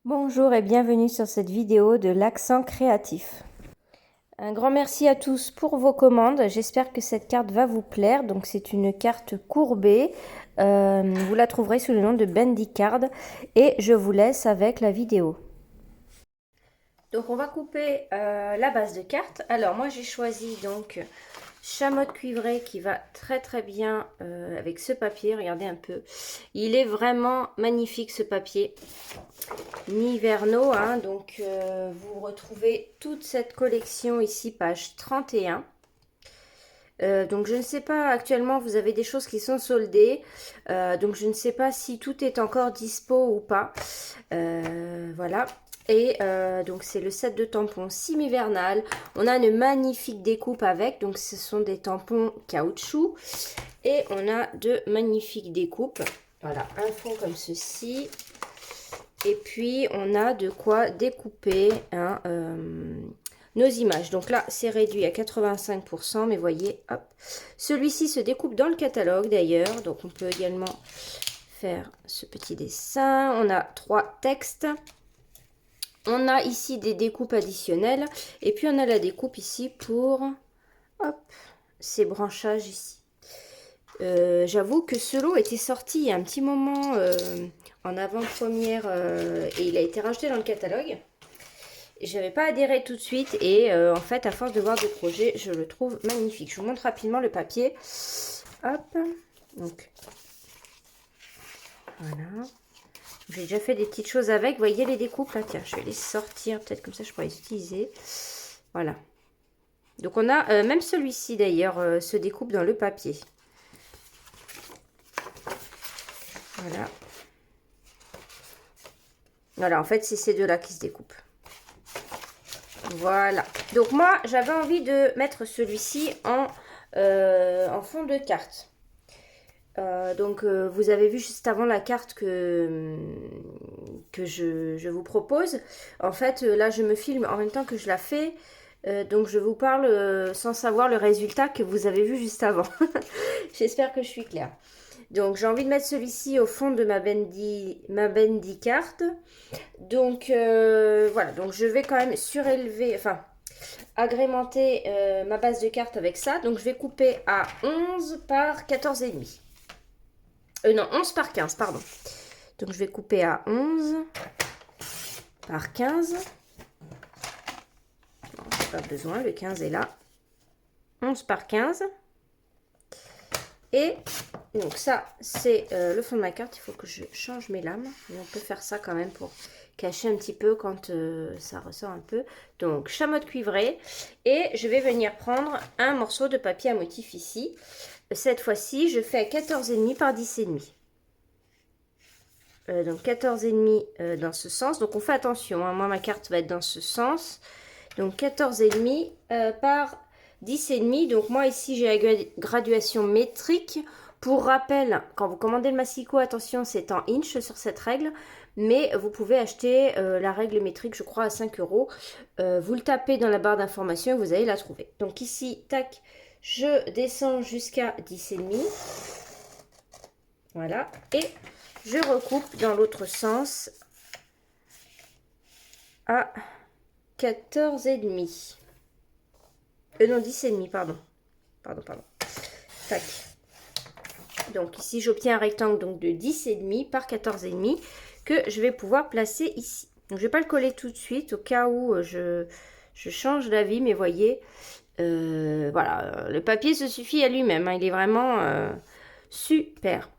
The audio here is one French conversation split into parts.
Bonjour et bienvenue sur cette vidéo de l'accent créatif. Un grand merci à tous pour vos commandes. J'espère que cette carte va vous plaire. Donc c'est une carte courbée. Vous la trouverez sous le nom de Bendy Card. Et je vous laisse avec la vidéo. Donc on va couper la base de carte. Alors moi j'ai choisi donc chamotte cuivrée qui va très bien avec ce papier. Regardez un peu. Il est vraiment magnifique ce papier. Niverno, hein, donc vous retrouvez toute cette collection ici, page 31. Donc je ne sais pas, actuellement vous avez des choses qui sont soldées, donc je ne sais pas si tout est encore dispo ou pas. Voilà. Et donc c'est le set de tampons Simivernal. On a une magnifique découpe avec, donc ce sont des tampons caoutchouc. Et on a de magnifiques découpes. Voilà, un fond comme ceci. Et puis on a de quoi découper hein, nos images. Donc là c'est réduit à 85%, mais voyez, hop. Celui-ci se découpe dans le catalogue d'ailleurs. Donc on peut également faire ce petit dessin. On a 3 textes. On a ici des découpes additionnelles. Et puis on a la découpe ici pour hop, ces branchages ici. J'avoue que ce lot était sorti il y a un petit moment en avant-première et il a été rajouté dans le catalogue. Je n'avais pas adhéré tout de suite et en fait à force de voir des projets je le trouve magnifique. Je vous montre rapidement le papier. Hop, donc voilà. J'ai déjà fait des petites choses avec. Vous voyez les découpes là, tiens, je vais les sortir peut-être comme ça je pourrais les utiliser. Voilà. Donc on a même celui-ci d'ailleurs se découpe dans le papier. Voilà. Voilà, en fait, c'est ces deux-là qui se découpent. Voilà. Donc, moi, j'avais envie de mettre celui-ci en fond de carte. Vous avez vu juste avant la carte que je vous propose. En fait, là, je me filme en même temps que je la fais. Donc, je vous parle sans savoir le résultat que vous avez vu juste avant. J'espère que je suis claire. Donc, j'ai envie de mettre celui-ci au fond de ma Bendy carte. Donc, voilà. Donc, je vais quand même surélever, enfin, agrémenter ma base de cartes avec ça. Donc, je vais couper à 11 par 14,5. Non, 11 par 15, pardon. Donc, je vais couper à 11 par 15. Non, pas besoin, le 15 est là. 11 par 15. Et donc ça, c'est le fond de ma carte. Il faut que je change mes lames. Mais on peut faire ça quand même pour cacher un petit peu quand ça ressort un peu. Donc, chamotte cuivrée. Et je vais venir prendre un morceau de papier à motif ici. Cette fois-ci, je fais 14,5 par 10,5. Donc 14,5 dans ce sens. Donc on fait attention, hein. Moi ma carte va être dans ce sens. Donc 14,5 par 10,5. Donc moi ici j'ai la graduation métrique. Pour rappel, quand vous commandez le massicot, attention c'est en inch sur cette règle. Mais vous pouvez acheter la règle métrique je crois à 5 €. Vous le tapez dans la barre d'information et vous allez la trouver. Donc ici, tac, je descends jusqu'à 10,5. Voilà. Et je recoupe dans l'autre sens à 14,5. Non, 10,5, pardon. Pardon. Tac. Donc ici, j'obtiens un rectangle donc, de 10,5 par 14,5 que je vais pouvoir placer ici. Donc, je ne vais pas le coller tout de suite au cas où je change d'avis, mais voyez, voilà, le papier se suffit à lui-même. Hein, il est vraiment super.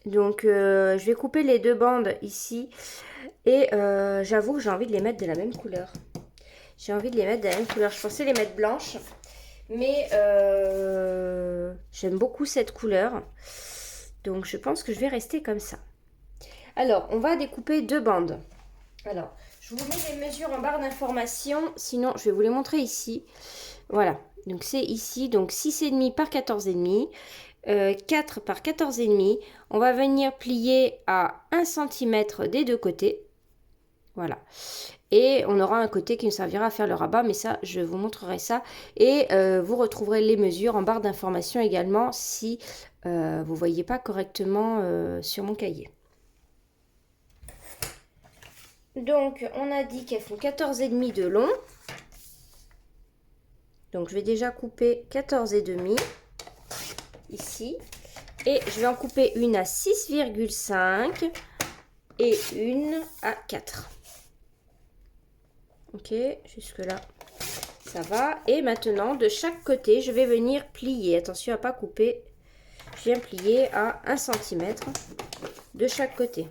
Donc, je vais couper les deux bandes ici. Et j'avoue que j'ai envie de les mettre de la même couleur. J'ai envie de les mettre de la même couleur. Je pensais les mettre blanches. Mais j'aime beaucoup cette couleur. Donc, je pense que je vais rester comme ça. Alors, on va découper deux bandes. Alors, je vous mets les mesures en barre d'information. Sinon, je vais vous les montrer ici. Voilà. Donc, c'est ici. Donc, 6,5 par 14,5. 4 par 14,5. On va venir plier à 1 cm des deux côtés. Voilà. Et on aura un côté qui nous servira à faire le rabat, mais ça, je vous montrerai ça. Et vous retrouverez les mesures en barre d'information également si vous ne voyez pas correctement sur mon cahier. Donc, on a dit qu'elles font 14,5 de long. Donc, je vais déjà couper 14,5 ici. Et je vais en couper une à 6,5 et une à 4. Ok, jusque là, ça va. Et maintenant, de chaque côté, je vais venir plier. Attention à ne pas couper. Je viens plier à 1 cm de chaque côté.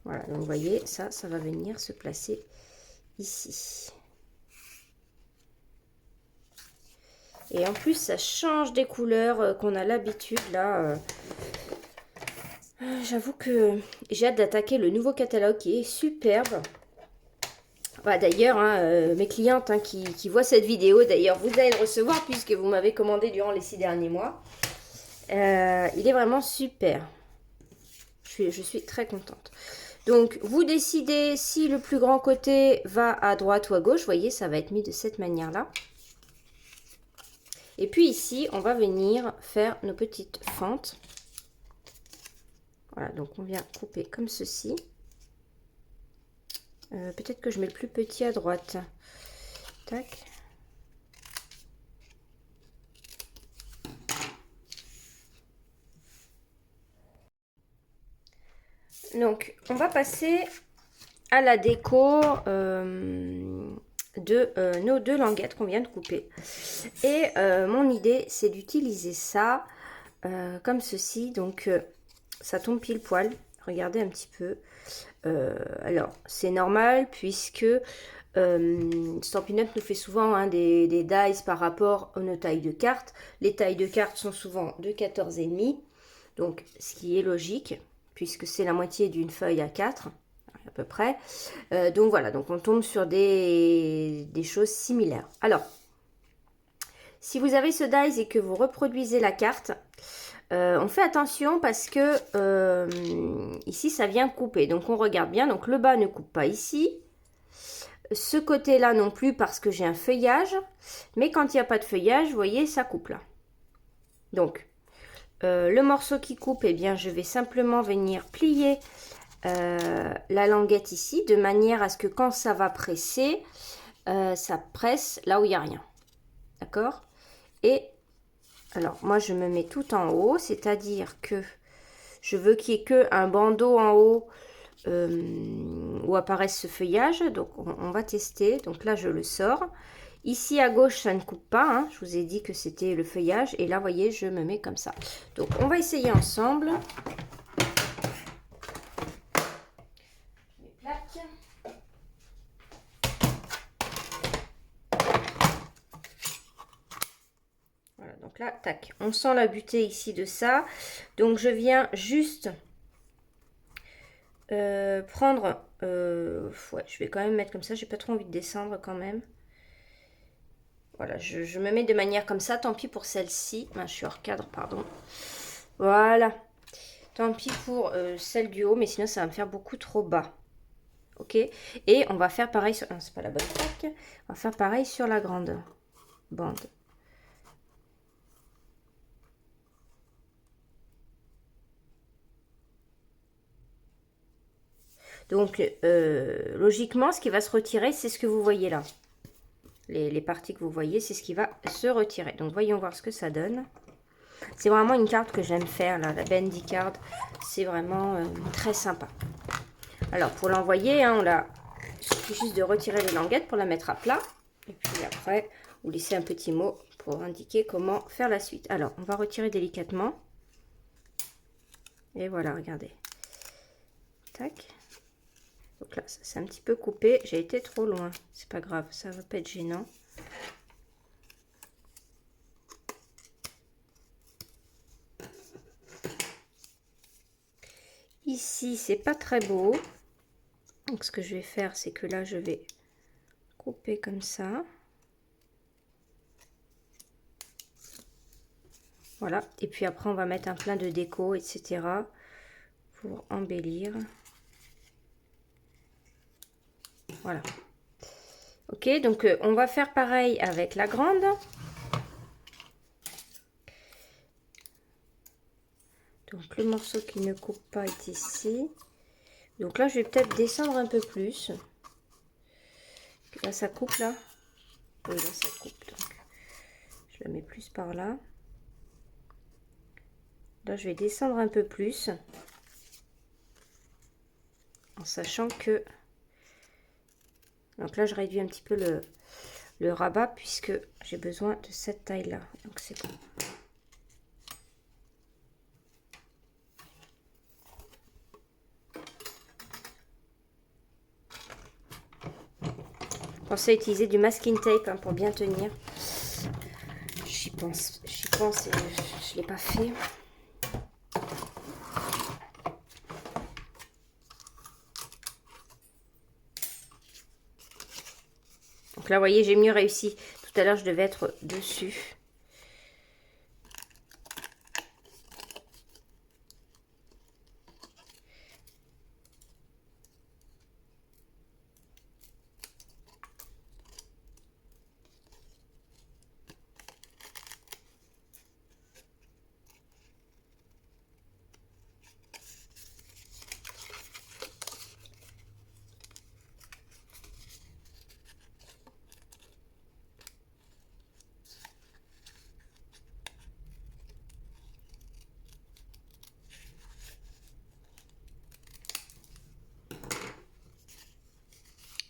Voilà, donc vous voyez, ça va venir se placer ici. Et en plus, ça change des couleurs qu'on a l'habitude là. J'avoue que j'ai hâte d'attaquer le nouveau catalogue qui est superbe. Bah, d'ailleurs, hein, mes clientes hein, qui voient cette vidéo, d'ailleurs, vous allez le recevoir puisque vous m'avez commandé durant les 6 derniers mois. Il est vraiment super. Je suis très contente. Donc, vous décidez si le plus grand côté va à droite ou à gauche. Vous voyez, ça va être mis de cette manière-là. Et puis ici, on va venir faire nos petites fentes. Voilà, donc on vient couper comme ceci. Peut-être que je mets le plus petit à droite. Tac. Donc, on va passer à la déco de nos 2 languettes qu'on vient de couper. Et mon idée, c'est d'utiliser ça comme ceci. Donc, ça tombe pile poil. Regardez un petit peu. Alors, c'est normal puisque Stampin' Up nous fait souvent hein, des dies par rapport à nos tailles de cartes. Les tailles de cartes sont souvent de 14,5. Donc, ce qui est logique puisque c'est la moitié d'une feuille à 4 à peu près. Donc voilà, donc on tombe sur des choses similaires. Alors, si vous avez ce dies et que vous reproduisez la carte, on fait attention parce que ici ça vient couper. Donc on regarde bien, donc le bas ne coupe pas ici. Ce côté-là non plus parce que j'ai un feuillage. Mais quand il n'y a pas de feuillage, vous voyez, ça coupe là. Donc, le morceau qui coupe, eh bien, je vais simplement venir plier la languette ici, de manière à ce que quand ça va presser, ça presse là où il n'y a rien. D'accord? Et alors, moi, je me mets tout en haut, c'est-à-dire que je veux qu'il n'y ait qu'un bandeau en haut où apparaisse ce feuillage. Donc, on va tester. Donc là, je le sors. Ici, à gauche, ça ne coupe pas. Hein. Je vous ai dit que c'était le feuillage. Et là, vous voyez, je me mets comme ça. Donc, on va essayer ensemble. Voilà, donc là, tac, on sent la butée ici de ça. Donc, je viens juste prendre... ouais, je vais quand même mettre comme ça. J'ai pas trop envie de descendre quand même. Voilà, je me mets de manière comme ça. Tant pis pour celle-ci. Ah, je suis hors cadre, pardon. Voilà. Tant pis pour celle du haut, mais sinon, ça va me faire beaucoup trop bas. Ok, et on va faire pareil sur... Non, c'est pas la bonne plaque. On va faire pareil sur la grande bande. Donc, logiquement, ce qui va se retirer, c'est ce que vous voyez là. Les parties que vous voyez, c'est ce qui va se retirer. Donc, voyons voir ce que ça donne. C'est vraiment une carte que j'aime faire, là, la Bendy Card. C'est vraiment très sympa. Alors, pour l'envoyer, hein, il suffit juste de retirer les languettes pour la mettre à plat. Et puis après, vous laissez un petit mot pour indiquer comment faire la suite. Alors, on va retirer délicatement. Et voilà, regardez. Tac. Donc là, c'est un petit peu coupé. J'ai été trop loin. C'est pas grave, ça va pas être gênant. Ici, c'est pas très beau. Donc, ce que je vais faire, c'est que là, je vais couper comme ça. Voilà. Et puis après, on va mettre un plein de déco, etc. pour embellir. Voilà. Ok, donc on va faire pareil avec la grande. Donc le morceau qui ne coupe pas est ici. Donc là je vais peut-être descendre un peu plus. Là ça coupe là. Oui, là ça coupe. Donc je la mets plus par là. Là je vais descendre un peu plus. En sachant que... Donc là je réduis un petit peu le rabat puisque j'ai besoin de cette taille là. Donc c'est bon. Pensez à utiliser du masking tape hein, pour bien tenir. J'y pense et je ne l'ai pas fait. Donc là, vous voyez, j'ai mieux réussi. Tout à l'heure, je devais être dessus.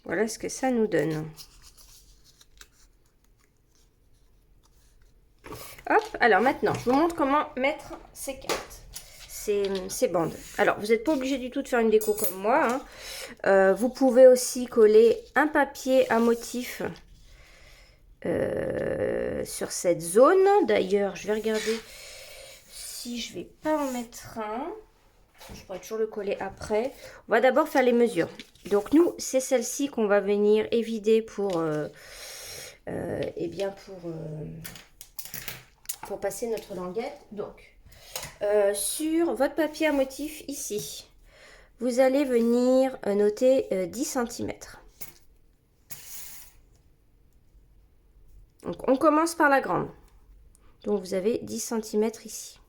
Voilà ce que ça nous donne. Hop, alors maintenant, je vous montre comment mettre ces cartes, ces bandes. Alors, vous n'êtes pas obligé du tout de faire une déco comme moi. Hein. Vous pouvez aussi coller un papier à motif sur cette zone. D'ailleurs, je vais regarder si je vais pas en mettre un. Je pourrais toujours le coller après. On va d'abord faire les mesures. Donc nous, c'est celle-ci qu'on va venir évider pour, pour passer notre languette. Donc, sur votre papier à motif ici, vous allez venir noter 10 cm. Donc, on commence par la grande. Donc, vous avez 10 cm ici.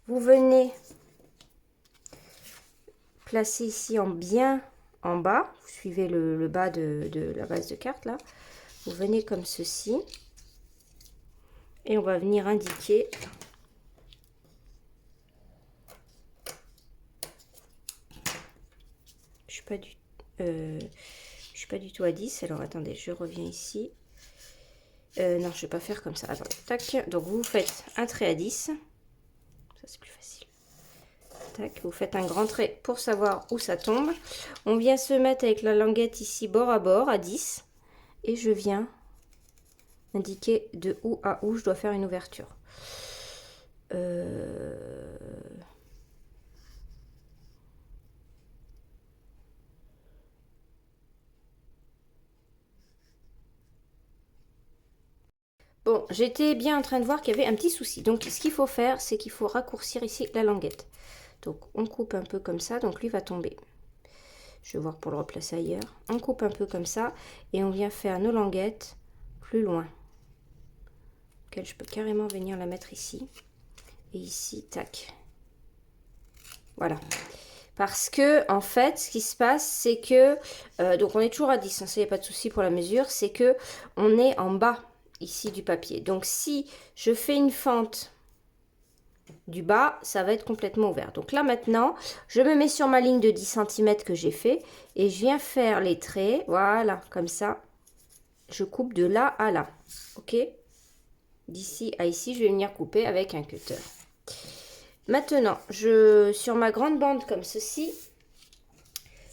Vous venez placer ici bien en bas. Vous suivez le bas de la base de carte là. Vous venez comme ceci. Et on va venir indiquer je suis pas du tout à 10. Alors attendez, je reviens ici. Non, je vais pas faire comme ça. Attendez, tac. Donc vous faites un trait à 10. Ça c'est plus facile. Tac, vous faites un grand trait pour savoir où ça tombe. On vient se mettre avec la languette ici bord à bord à 10. Et je viens indiquer de où à où je dois faire une ouverture. Bon, j'étais bien en train de voir qu'il y avait un petit souci. Donc, ce qu'il faut faire, c'est qu'il faut raccourcir ici la languette. Donc, on coupe un peu comme ça. Donc, lui va tomber. Je vais voir pour le replacer ailleurs. On coupe un peu comme ça. Et on vient faire nos languettes plus loin. Donc, je peux carrément venir la mettre ici. Et ici, tac. Voilà. Parce que, en fait, ce qui se passe, c'est que... donc, on est toujours à 10. Hein, ça, il n'y a pas de souci pour la mesure. C'est que on est en bas ici du papier. Donc, si je fais une fente du bas, ça va être complètement ouvert. Donc là, maintenant, je me mets sur ma ligne de 10 cm que j'ai fait et je viens faire les traits. Voilà, comme ça. Je coupe de là à là. OK? D'ici à ici, je vais venir couper avec un cutter. Maintenant, sur ma grande bande comme ceci,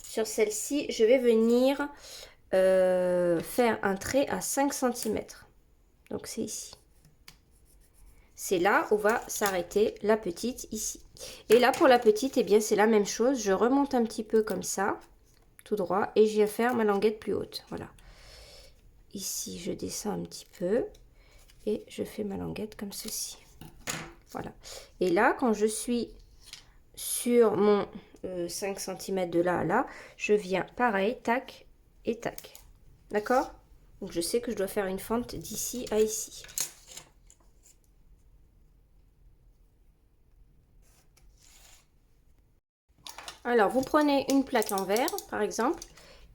sur celle-ci, je vais venir faire un trait à 5 cm. Donc, c'est ici. C'est là où va s'arrêter la petite ici. Et là, pour la petite, eh bien, c'est la même chose. Je remonte un petit peu comme ça, tout droit, et je viens faire ma languette plus haute. Voilà. Ici, je descends un petit peu et je fais ma languette comme ceci. Voilà. Et là, quand je suis sur mon 5 cm de là à là, je viens pareil, tac et tac. D'accord? Donc, je sais que je dois faire une fente d'ici à ici. Alors, vous prenez une plaque en verre, par exemple,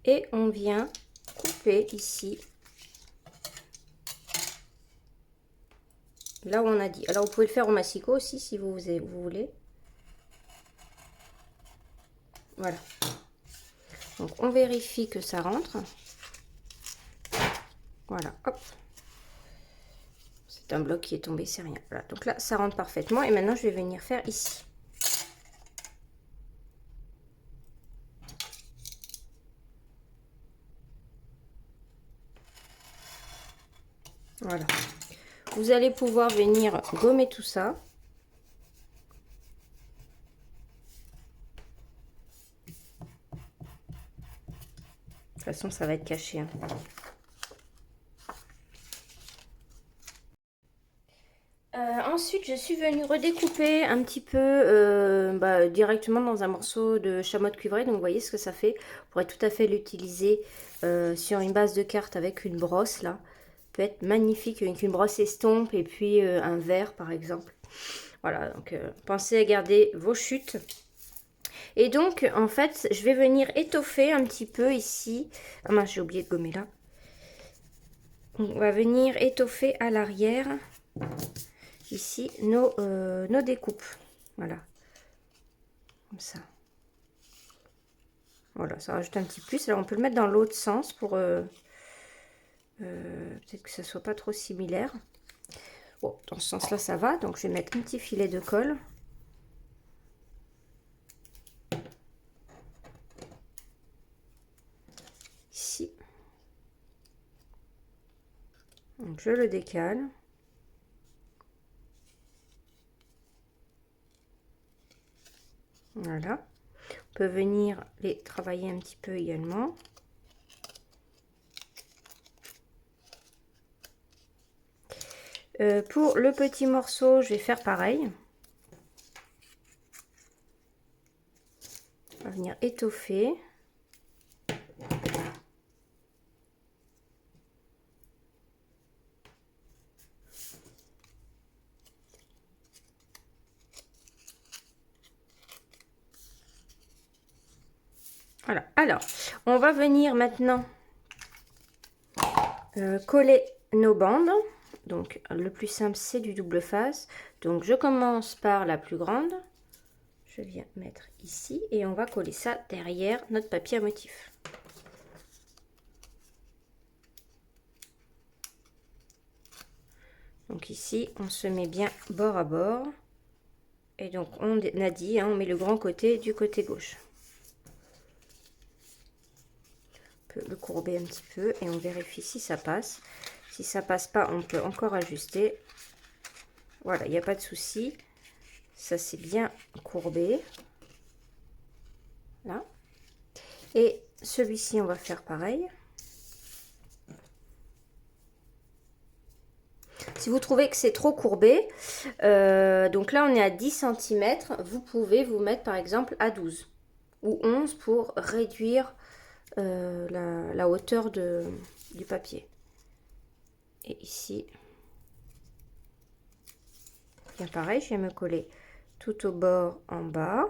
et on vient couper ici, là où on a dit. Alors, vous pouvez le faire au massicot aussi, si vous voulez. Voilà. Donc, on vérifie que ça rentre. Voilà, hop. C'est un bloc qui est tombé, c'est rien. Voilà, donc là, ça rentre parfaitement. Et maintenant, je vais venir faire ici. Voilà. Vous allez pouvoir venir gommer tout ça. De toute façon, ça va être caché, hein. Ensuite, je suis venue redécouper un petit peu directement dans un morceau de chamois de cuivré. Donc, vous voyez ce que ça fait. On pourrait tout à fait l'utiliser sur une base de carte avec une brosse, là. Peut être magnifique avec une brosse estompe et puis un verre, par exemple. Voilà, donc pensez à garder vos chutes. Et donc, en fait, je vais venir étoffer un petit peu ici. Ah mince, j'ai oublié de gommer là. On va venir étoffer à l'arrière ici nos découpes. Voilà. Comme ça. Voilà, ça rajoute un petit plus. Alors on peut le mettre dans l'autre sens pour peut-être que ça soit pas trop similaire. Bon, dans ce sens-là, ça va. Donc je vais mettre un petit filet de colle. Ici. Donc je le décale. Voilà. On peut venir les travailler un petit peu également. Pour le petit morceau, je vais faire pareil. On va venir étoffer. Voilà, alors, on va venir maintenant coller nos bandes. Donc, le plus simple, c'est du double face. Donc, je commence par la plus grande. Je viens mettre ici et on va coller ça derrière notre papier à motif. Donc ici, on se met bien bord à bord. Et donc, on a dit, hein, on met le grand côté du côté gauche. On peut le courber un petit peu et on vérifie si ça passe. Si ça passe pas, on peut encore ajuster. Voilà, il n'y a pas de souci. Ça c'est bien courbé. Là. Et celui-ci, on va faire pareil. Si vous trouvez que c'est trop courbé, donc là on est à 10 cm, vous pouvez vous mettre par exemple à 12 ou 11 pour réduire la hauteur du papier. Et ici, bien pareil, je viens me coller tout au bord en bas.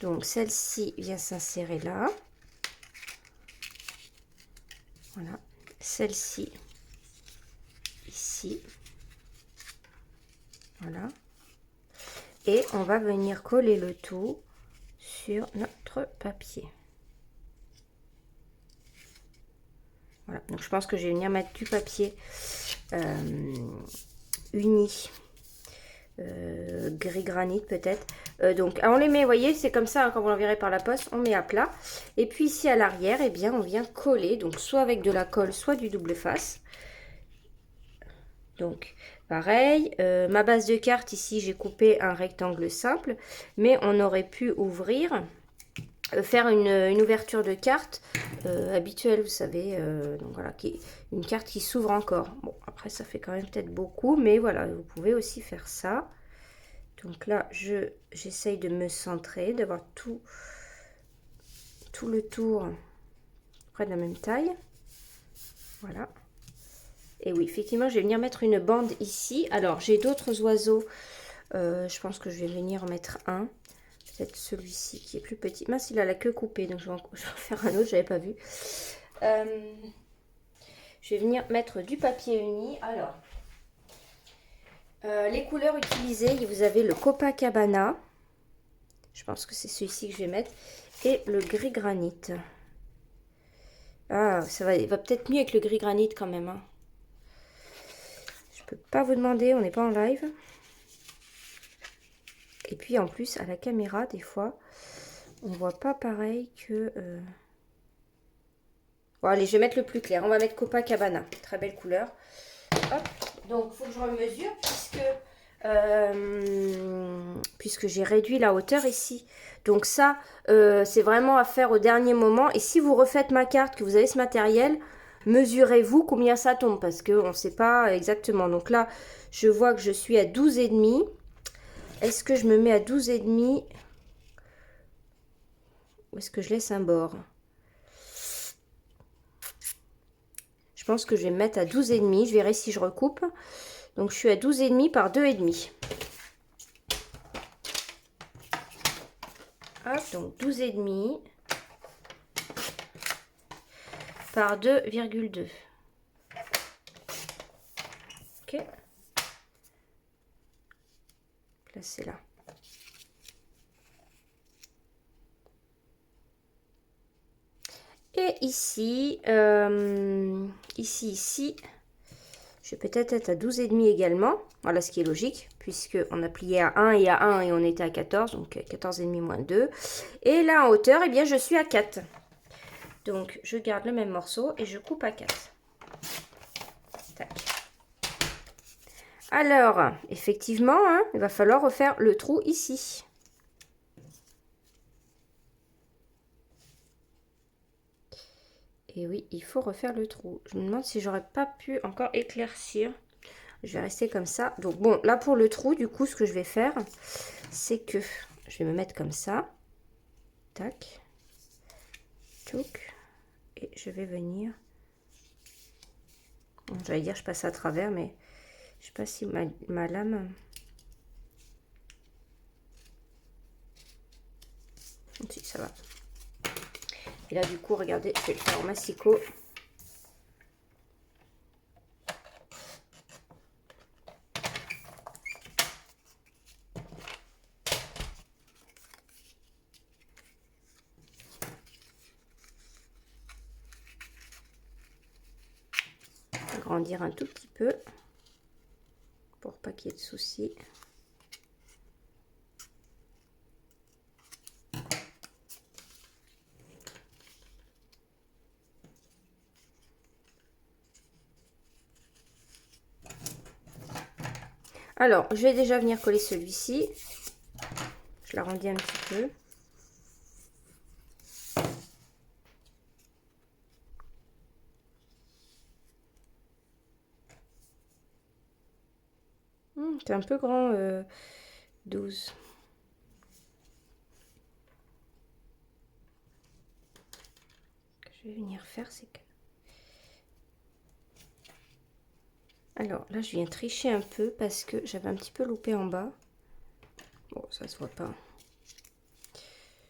Donc celle-ci vient s'insérer là. Voilà. Celle-ci ici. Voilà. Et on va venir coller le tout sur notre papier. Voilà. Donc je pense que je vais venir mettre du papier uni. Gris granit peut-être. Donc on les met, vous voyez, c'est comme ça, hein, quand vous l'enverrez par la poste, on met à plat. Et puis ici à l'arrière, eh bien on vient coller, donc soit avec de la colle, soit du double face. Donc pareil, ma base de carte ici, j'ai coupé un rectangle simple, mais on aurait pu ouvrir, faire une ouverture de carte habituelle, vous savez, donc voilà, une carte qui s'ouvre encore. Bon, après ça fait quand même peut-être beaucoup, mais voilà, vous pouvez aussi faire ça. Donc là, j'essaye de me centrer, d'avoir tout le tour près de la même taille. Voilà. Et oui, effectivement, je vais venir mettre une bande ici. Alors, j'ai d'autres oiseaux. Je pense que je vais venir en mettre un. Peut-être celui-ci qui est plus petit. Mince, il a la queue coupée, donc je vais en faire un autre, je n'avais pas vu. Je vais venir mettre du papier uni. Alors, les couleurs utilisées, vous avez le Copacabana. Je pense que c'est celui-ci que je vais mettre. Et le gris granit. Ah, ça va, il va peut-être mieux avec le gris granit quand même. Hein. Je peux pas vous demander, on n'est pas en live. Et puis en plus, à la caméra, des fois, on voit pas pareil que... Bon, allez, je vais mettre le plus clair. On va mettre Copacabana. Très belle couleur. Hop. Donc, il faut que je remesure puisque j'ai réduit la hauteur ici. Donc ça, c'est vraiment à faire au dernier moment. Et si vous refaites ma carte, que vous avez ce matériel, mesurez-vous combien ça tombe. Parce qu'on ne sait pas exactement. Donc là, je vois que je suis à 12,5. Est-ce que je me mets à 12,5 ou est-ce que je laisse un bord? Je pense que je vais me mettre à 12,5. Je verrai si je recoupe. Donc je suis à 12,5 par 2,5. Hop, donc 12,5 par 2,2. Ok. Placez là. Et ici, ici, je vais peut-être être à 12,5 également. Voilà ce qui est logique, puisqu'on a plié à 1 et à 1 et on était à 14, donc 14,5 moins 2. Et là, en hauteur, eh bien, je suis à 4. Donc, je garde le même morceau et je coupe à 4. Tac. Alors, effectivement, hein, il va falloir refaire le trou ici. Et oui, il faut refaire le trou. Je me demande si j'aurais pas pu encore éclaircir. Je vais rester comme ça. Donc bon, là pour le trou, du coup, ce que je vais faire, c'est que je vais me mettre comme ça. Tac. Touc. Et je vais venir... Bon, j'allais dire je passe à travers, mais je sais pas si ma lame... Si, ça va. Et là, du coup, regardez, je vais le faire en massicot. Agrandir un tout petit peu pour pas qu'il y ait de soucis. Alors, je vais déjà venir coller celui-ci. Je l'arrondis un petit peu. C'est un peu grand, 12. Ce que je vais venir faire, c'est que... Alors, là, je viens tricher un peu parce que j'avais un petit peu loupé en bas. Bon, ça se voit pas.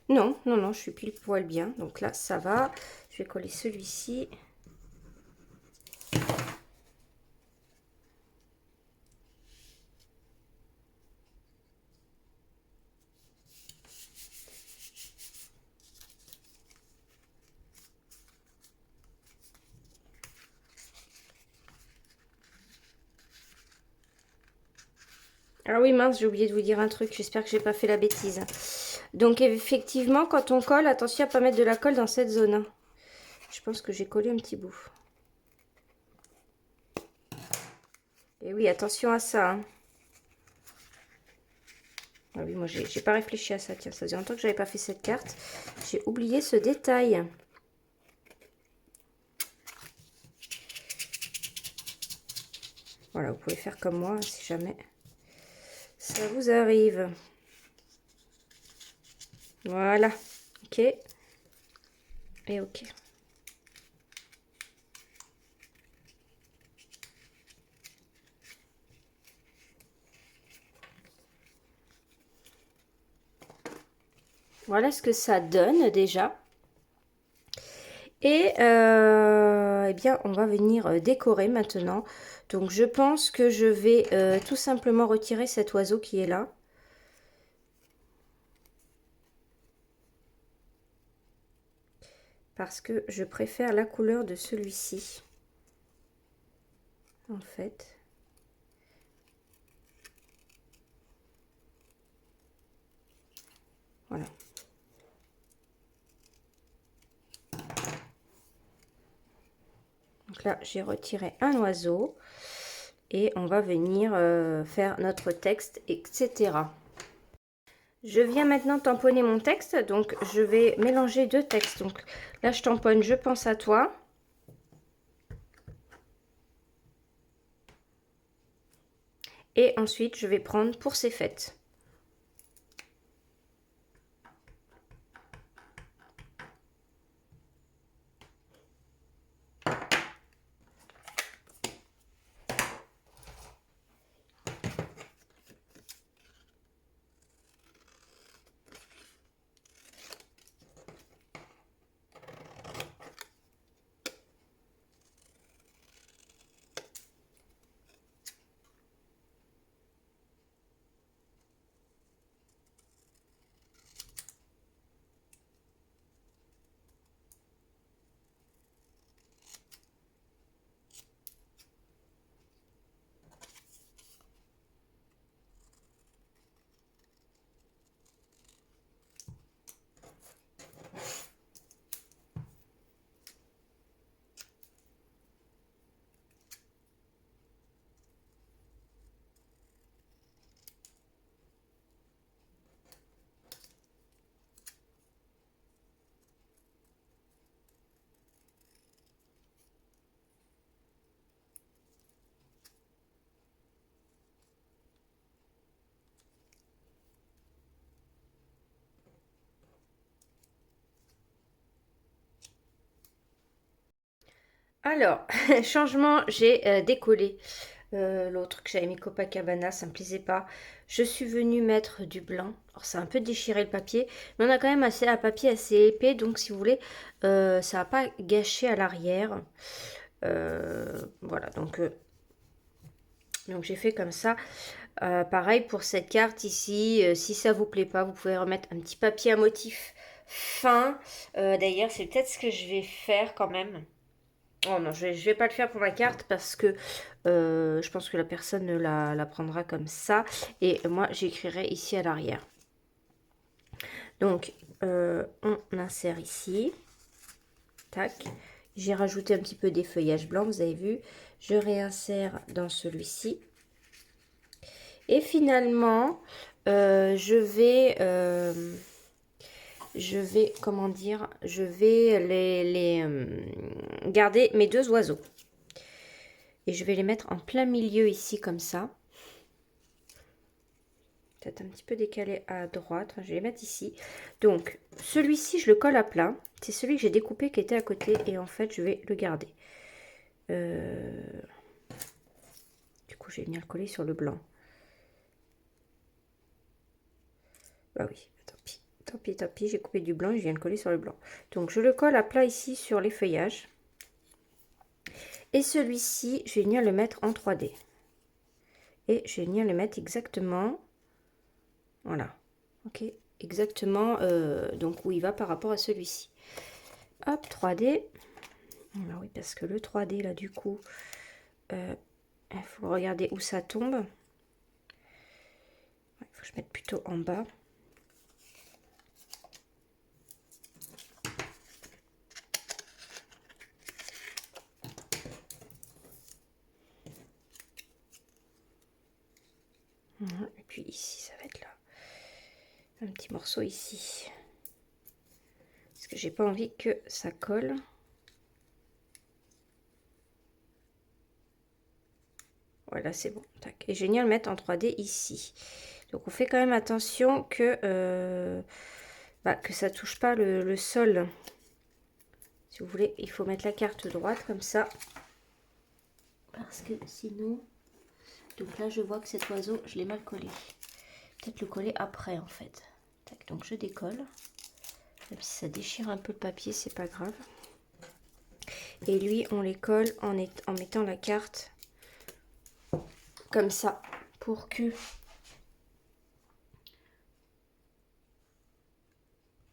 Non, non, non, je suis pile poil bien. Donc là, ça va. Je vais coller celui-ci. Ah oui, mince, j'ai oublié de vous dire un truc. J'espère que j'ai pas fait la bêtise. Donc effectivement, quand on colle, attention à pas mettre de la colle dans cette zone. Hein. Je pense que j'ai collé un petit bout. Et oui, attention à ça. Hein. Ah oui, moi j'ai pas réfléchi à ça. Tiens, ça faisait longtemps que j'avais pas fait cette carte. J'ai oublié ce détail. Voilà, vous pouvez faire comme moi si jamais ça vous arrive. Voilà, ok. Et ok. Voilà ce que ça donne déjà. Et eh bien, on va venir décorer maintenant. Donc, je pense que je vais tout simplement retirer cet oiseau qui est là. Parce que je préfère la couleur de celui-ci. En fait. Voilà. Donc là, j'ai retiré un oiseau. Et on va venir faire notre texte, etc. Je viens maintenant tamponner mon texte. Donc, je vais mélanger deux textes. Donc, là, je tamponne « Je pense à toi ». Et ensuite, je vais prendre « Pour ces fêtes ». Alors, changement, j'ai décollé l'autre que j'avais mis Copacabana, ça me plaisait pas. Je suis venue mettre du blanc. Alors, ça a un peu déchiré le papier, mais on a quand même un papier assez épais, donc si vous voulez, ça va pas gâcher à l'arrière. Voilà, donc j'ai fait comme ça. Pareil pour cette carte ici, si ça vous plaît pas, vous pouvez remettre un petit papier à motif fin. D'ailleurs, c'est peut-être ce que je vais faire quand même. Oh non, je vais pas le faire pour ma carte parce que je pense que la personne la prendra comme ça. Et moi, j'écrirai ici à l'arrière. Donc, on insère ici. Tac. J'ai rajouté un petit peu des feuillages blancs, vous avez vu. Je réinsère dans celui-ci. Et finalement, comment dire, je vais garder mes deux oiseaux. Et je vais les mettre en plein milieu ici, comme ça. Peut-être un petit peu décalé à droite. Enfin, je vais les mettre ici. Donc, celui-ci, je le colle à plat. C'est celui que j'ai découpé qui était à côté. Et en fait, je vais le garder. Du coup, je vais venir le coller sur le blanc. Bah oui, tant pis. Tant pis, tant pis. J'ai coupé du blanc et je viens le coller sur le blanc. Donc, je le colle à plat ici sur les feuillages. Et celui-ci, je vais venir le mettre en 3D. Et je vais venir le mettre exactement... Voilà. Ok. Exactement donc où il va par rapport à celui-ci. Hop, 3D. Ah oui, parce que le 3D, là, du coup, il faut regarder où ça tombe. Il faut que je mette plutôt en bas. Et puis ici, ça va être là. Un petit morceau ici. Parce que j'ai pas envie que ça colle. Voilà, c'est bon. Tac. Et je vais venir le mettre en 3D ici. Donc on fait quand même attention que ça touche pas le sol. Si vous voulez, il faut mettre la carte droite comme ça. Parce que sinon... Donc là, je vois que cet oiseau, je l'ai mal collé. Peut-être le coller après, en fait. Tac, donc je décolle. Même si ça déchire un peu le papier, c'est pas grave. Et lui, on les colle en mettant la carte comme ça pour que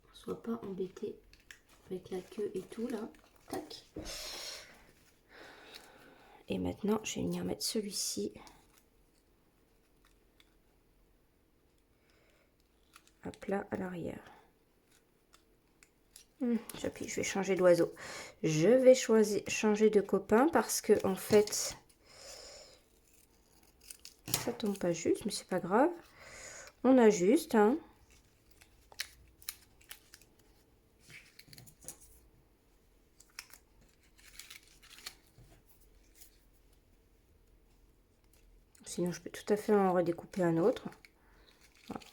on soit pas embêté avec la queue et tout là. Tac. Et maintenant, je vais venir mettre celui-ci à plat à l'arrière. J'appuie, je vais changer d'oiseau. Je vais changer de copain parce que en fait, ça tombe pas juste, mais c'est pas grave. On ajuste, hein. Sinon, je peux tout à fait en redécouper un autre.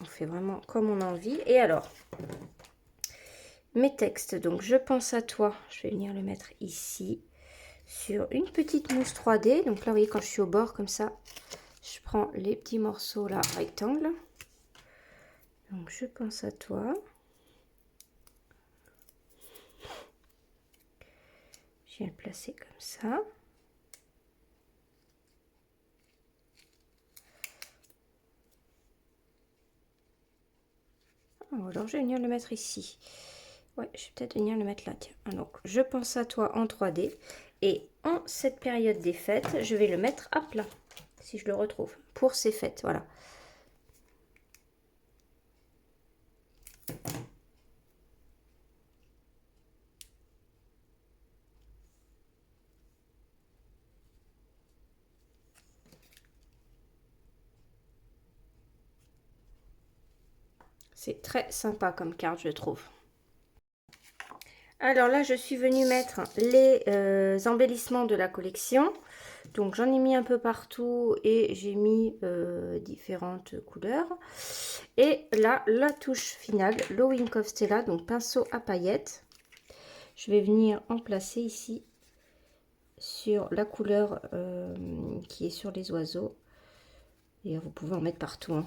On fait vraiment comme on a envie. Et alors, mes textes. Donc, je pense à toi. Je vais venir le mettre ici, sur une petite mousse 3D. Donc là, vous voyez, quand je suis au bord, comme ça, je prends les petits morceaux là, rectangles. Donc, je pense à toi. Je viens le placer comme ça. Alors, je vais venir le mettre ici. Ouais, je vais peut-être venir le mettre là. Tiens. Donc, je pense à toi en 3D. Et en cette période des fêtes, je vais le mettre à plat. Si je le retrouve. Pour ces fêtes, voilà. C'est très sympa comme carte, je trouve. Alors là, je suis venue mettre les embellissements de la collection. Donc j'en ai mis un peu partout et j'ai mis différentes couleurs. Et là, la touche finale, le Wink of Stella, donc pinceau à paillettes. Je vais venir en placer ici sur la couleur qui est sur les oiseaux. Et vous pouvez en mettre partout, hein.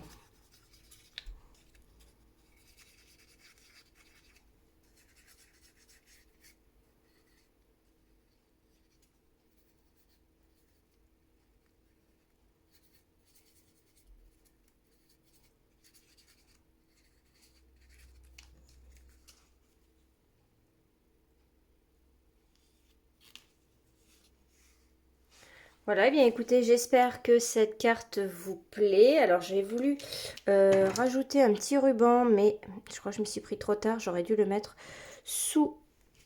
Voilà, eh bien écoutez, j'espère que cette carte vous plaît. Alors j'ai voulu rajouter un petit ruban, mais je crois que je me suis pris trop tard. J'aurais dû le mettre sous,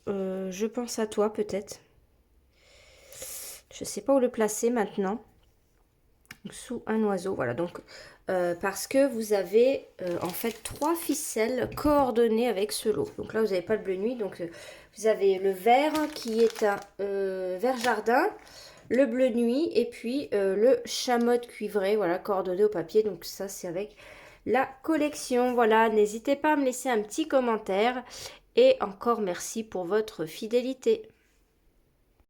je pense à toi peut-être. Je ne sais pas où le placer maintenant. Sous un oiseau, voilà. Donc parce que vous avez en fait 3 ficelles coordonnées avec ce lot. Donc là, vous n'avez pas le bleu nuit. Donc vous avez le vert qui est un vert jardin, le bleu nuit et puis le chamotte cuivré, voilà, coordonné au papier. Donc ça, c'est avec la collection. Voilà, n'hésitez pas à me laisser un petit commentaire. Et encore merci pour votre fidélité.